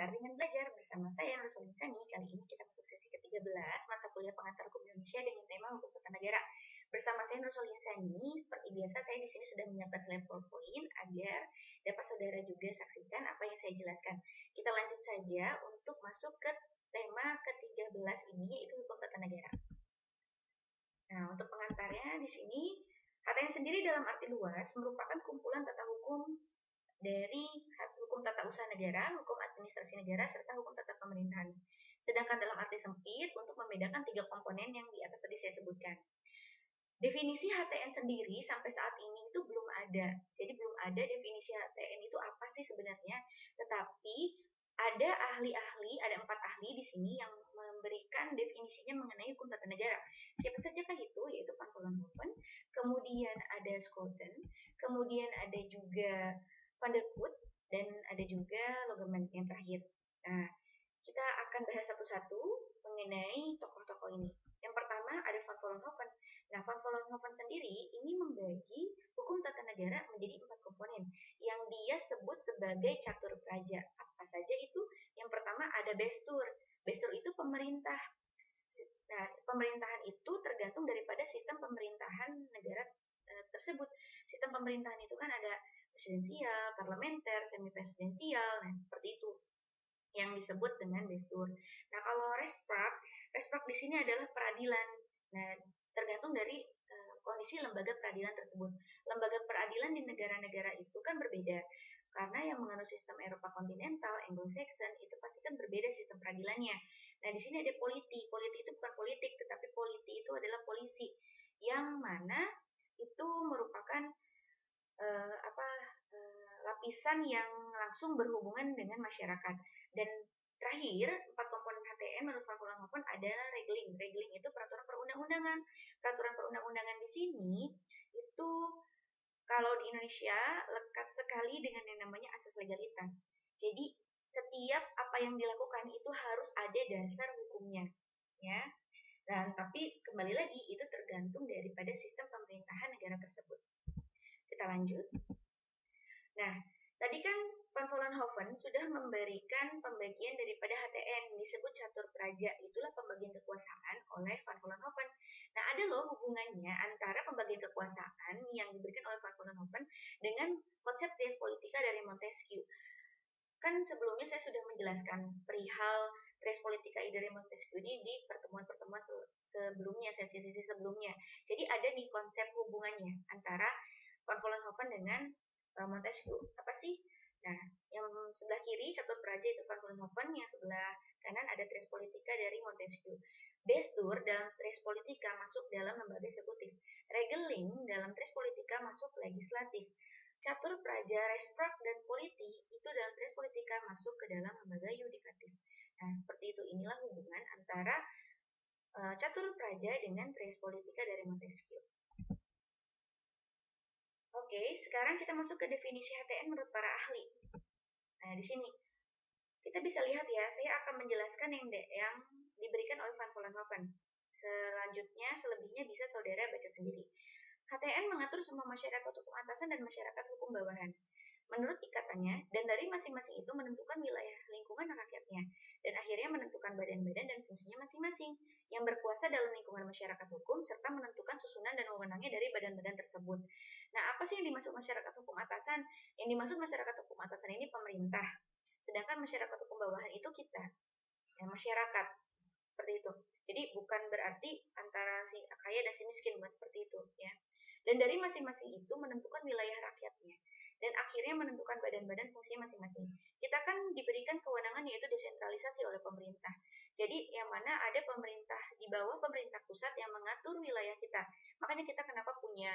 Pintar dengan Belajar bersama saya Nur Solinsani. Kali ini kita masuk sesi ke-13 mata kuliah Pengantar Hukum Indonesia dengan tema Hukum Tata Negara. Bersama saya Nur Solinsani, seperti biasa saya di sini sudah menyiapkan slide PowerPoint agar dapat saudara juga saksikan apa yang saya jelaskan. Kita lanjut saja untuk masuk ke tema ke-13 ini, yaitu Hukum Tata Negara. Nah, untuk pengantarnya di sini, HTN sendiri dalam arti luas merupakan kumpulan tata hukum dari hukum tata usaha negara, hukum administrasi negara, serta hukum tata pemerintahan. Sedangkan dalam arti sempit untuk membedakan 3 komponen yang di atas tadi saya sebutkan. Definisi HTN sendiri sampai saat ini itu belum ada. Jadi belum ada definisi HTN itu apa sih sebenarnya. Tetapi ada ahli-ahli, ada 4 ahli di sini yang memberikan definisinya mengenai hukum tata negara. Siapa saja kan itu? Yaitu Van Vollenhoven, kemudian ada Schouten, kemudian ada juga Van der Voort, dan ada juga Logeman yang terakhir. Nah, kita akan bahas satu-satu mengenai tokoh-tokoh ini. Yang pertama ada Van Vollenhoven. Nah, Van Vollenhoven sendiri ini membagi hukum tata negara menjadi 4 komponen yang dia sebut sebagai catur praja. Apa saja itu? Yang pertama ada Bestur. Bestur itu pemerintah. Nah, pemerintahan itu tergantung daripada sistem pemerintahan negara tersebut. Sistem pemerintahan itu kan ada presidensial, parlementer, semi presidensial, nah seperti itu yang disebut dengan Bestur. Nah, kalau Rechtspraak di sini adalah peradilan. Nah, tergantung dari kondisi lembaga peradilan tersebut. Lembaga peradilan di negara-negara itu kan berbeda. Karena yang menganut sistem Eropa kontinental, Anglo-Saxon, itu pasti kan berbeda sistem peradilannya. Nah, di sini ada politi. Politi itu bukan politik, tetapi politi itu adalah polisi. Yang mana itu merupakan lapisan yang langsung berhubungan dengan masyarakat. Dan terakhir, 4 komponen HTN menurut Van Vollenhoven adalah regling. Regling itu peraturan perundang-undangan. Peraturan perundang-undangan di sini itu kalau di Indonesia lekat sekali dengan yang namanya asas legalitas. Jadi setiap apa yang dilakukan itu harus ada dasar hukumnya, ya. Dan tapi kembali lagi itu tergantung daripada sistem pemerintahan negara tersebut. Kita lanjut. Nah, tadi kan Van Vollenhoven sudah memberikan pembagian daripada HTN disebut catur praja. Itulah pembagian kekuasaan oleh Van Vollenhoven. Nah, ada loh hubungannya antara pembagian kekuasaan yang diberikan oleh Van Vollenhoven dengan konsep res politica dari Montesquieu. Kan sebelumnya saya sudah menjelaskan perihal res politica dari Montesquieu ini di pertemuan-pertemuan sebelumnya, sesi-sesi sebelumnya. Jadi ada nih konsep hubungannya antara Van Vollenhoven dengan Montesquieu. Apa sih? Nah, yang sebelah kiri catur praja itu Van Vollenhoven, yang sebelah kanan ada res politica dari Montesquieu. Bestur dalam res politica masuk dalam lembaga eksekutif. Regling dalam res politica masuk legislatif. Catur praja, Rechtspraak, dan politi itu dalam res politica masuk ke dalam lembaga yudikatif. Nah, seperti itu. Inilah hubungan antara catur praja dengan res politica dari Montesquieu. Oke, sekarang kita masuk ke definisi HTN menurut para ahli. Nah, di sini kita bisa lihat ya, saya akan menjelaskan yang diberikan oleh Van Vollenhoven. Selanjutnya, selebihnya bisa saudara baca sendiri. HTN mengatur semua masyarakat hukum atasan dan masyarakat hukum bawahan menurut ikatannya, dan dari masing-masing itu menentukan wilayah lingkungan rakyatnya, dan akhirnya menentukan badan-badan dan fungsinya masing-masing yang berkuasa dalam lingkungan masyarakat hukum, serta menentukan susunan dan wewenangnya dari badan-badan tersebut. Nah, apa sih yang dimaksud masyarakat hukum atasan? Yang dimaksud masyarakat hukum atasan ini pemerintah, sedangkan masyarakat hukum bawahan itu kita, ya, masyarakat, seperti itu. Jadi bukan berarti antara si kaya dan si miskin, bukan seperti itu, ya. Dan dari masing-masing itu menentukan wilayah rakyatnya, dan akhirnya menentukan badan-badan fungsinya masing-masing. Kita kan diberikan kewenangan yaitu desentralisasi oleh pemerintah. Jadi yang mana ada pemerintah di bawah pemerintah pusat yang mengatur wilayah kita. Makanya kita kenapa punya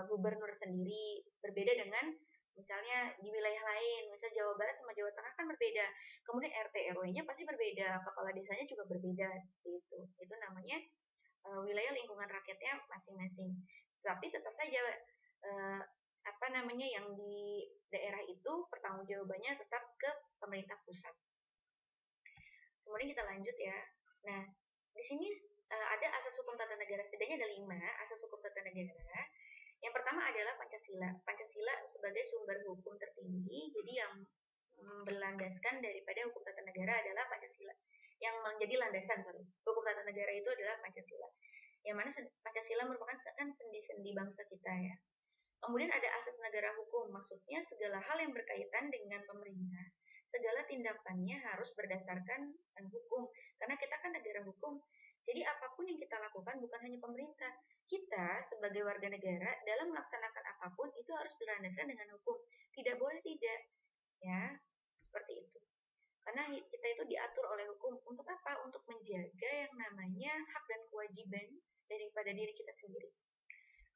gubernur sendiri, berbeda dengan misalnya di wilayah lain, misalnya Jawa Barat sama Jawa Tengah kan berbeda. Kemudian RT RW-nya pasti berbeda, kepala desanya juga berbeda, gitu. Itu namanya wilayah lingkungan rakyatnya masing-masing. Tapi tetap saja yang di daerah itu pertanggungjawabannya tetap ke pemerintah pusat. Kemudian kita lanjut ya. Nah, di sini ada asas hukum tata negara, setidaknya ada 5 asas hukum tata negara. Yang pertama adalah Pancasila. Pancasila sebagai sumber hukum tertinggi, jadi yang berlandaskan daripada hukum tata negara adalah Pancasila. Yang menjadi landasan, hukum tata negara itu adalah Pancasila. Yang mana Pancasila merupakan kan sendi-sendi bangsa kita ya. Kemudian ada asas negara hukum, maksudnya segala hal yang berkaitan dengan pemerintah, segala tindakannya harus berdasarkan hukum, karena kita kan negara hukum. Jadi apapun yang kita lakukan bukan hanya pemerintah, kita sebagai warga negara dalam melaksanakan apapun itu harus berlandaskan dengan hukum, tidak boleh tidak, ya, seperti itu. Karena kita itu diatur oleh hukum untuk apa? Untuk menjaga yang namanya hak dan kewajiban daripada diri kita sendiri.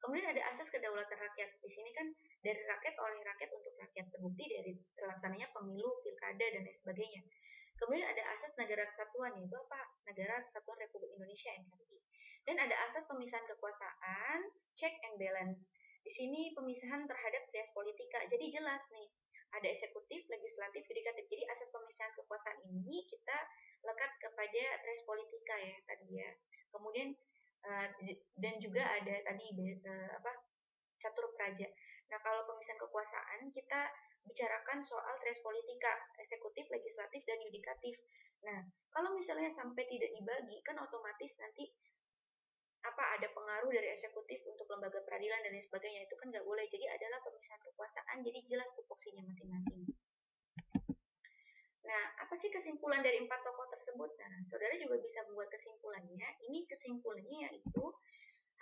Kemudian ada asas kedaulatan rakyat. Di sini kan dari rakyat, oleh rakyat, untuk rakyat, terbukti dari terlaksananya pemilu, pilkada, dan lain sebagainya. Kemudian ada asas negara kesatuan, yaitu apa? Negara Kesatuan Republik Indonesia (NKRI). Dan ada asas pemisahan kekuasaan, check and balance. Di sini pemisahan terhadap res politika. Jadi jelas nih, ada eksekutif, legislatif, yudikatif. Jadi asas pemisahan kekuasaan ini kita lekat kepada res politika ya tadi ya. Kemudian dan juga ada tadi catur praja. Nah, kalau pemisahan kekuasaan kita bicarakan soal res politika, eksekutif, legislatif, dan yudikatif. Nah, kalau misalnya sampai tidak dibagi, kan otomatis nanti ada pengaruh dari eksekutif untuk lembaga peradilan dan lain sebagainya, itu kan nggak boleh. Jadi adalah pemisahan kekuasaan, jadi jelas tupoksinya masing-masing. Nah, apa sih kesimpulan dari 4 tokoh tersebut? Nah, saudara juga bisa membuat kesimpulannya. Ini kesimpulannya yaitu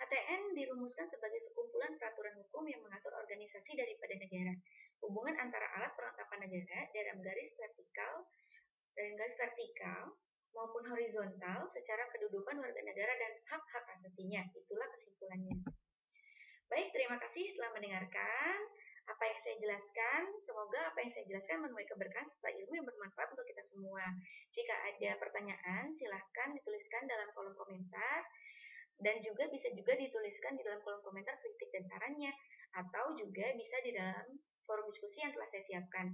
HTN dirumuskan sebagai sekumpulan peraturan hukum yang mengatur organisasi daripada negara. Hubungan antara alat perlengkapan negara dalam garis vertikal maupun horizontal secara kedudukan warga negara dan hak-hak asasinya. Itulah kesimpulannya. Baik, terima kasih telah mendengarkan apa yang saya jelaskan. Semoga apa yang saya jelaskan menuai keberkahan serta ilmu yang bermanfaat untuk kita semua. Jika ada pertanyaan, silahkan dituliskan dalam kolom komentar. Dan juga bisa juga dituliskan di dalam kolom komentar kritik dan sarannya, atau juga bisa di dalam forum diskusi yang telah saya siapkan.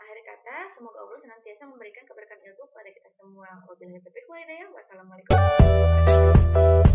Akhir kata, semoga Allah senantiasa memberikan keberkahan ilmu kepada kita semua. Wassalamualaikum warahmatullahi wabarakatuh.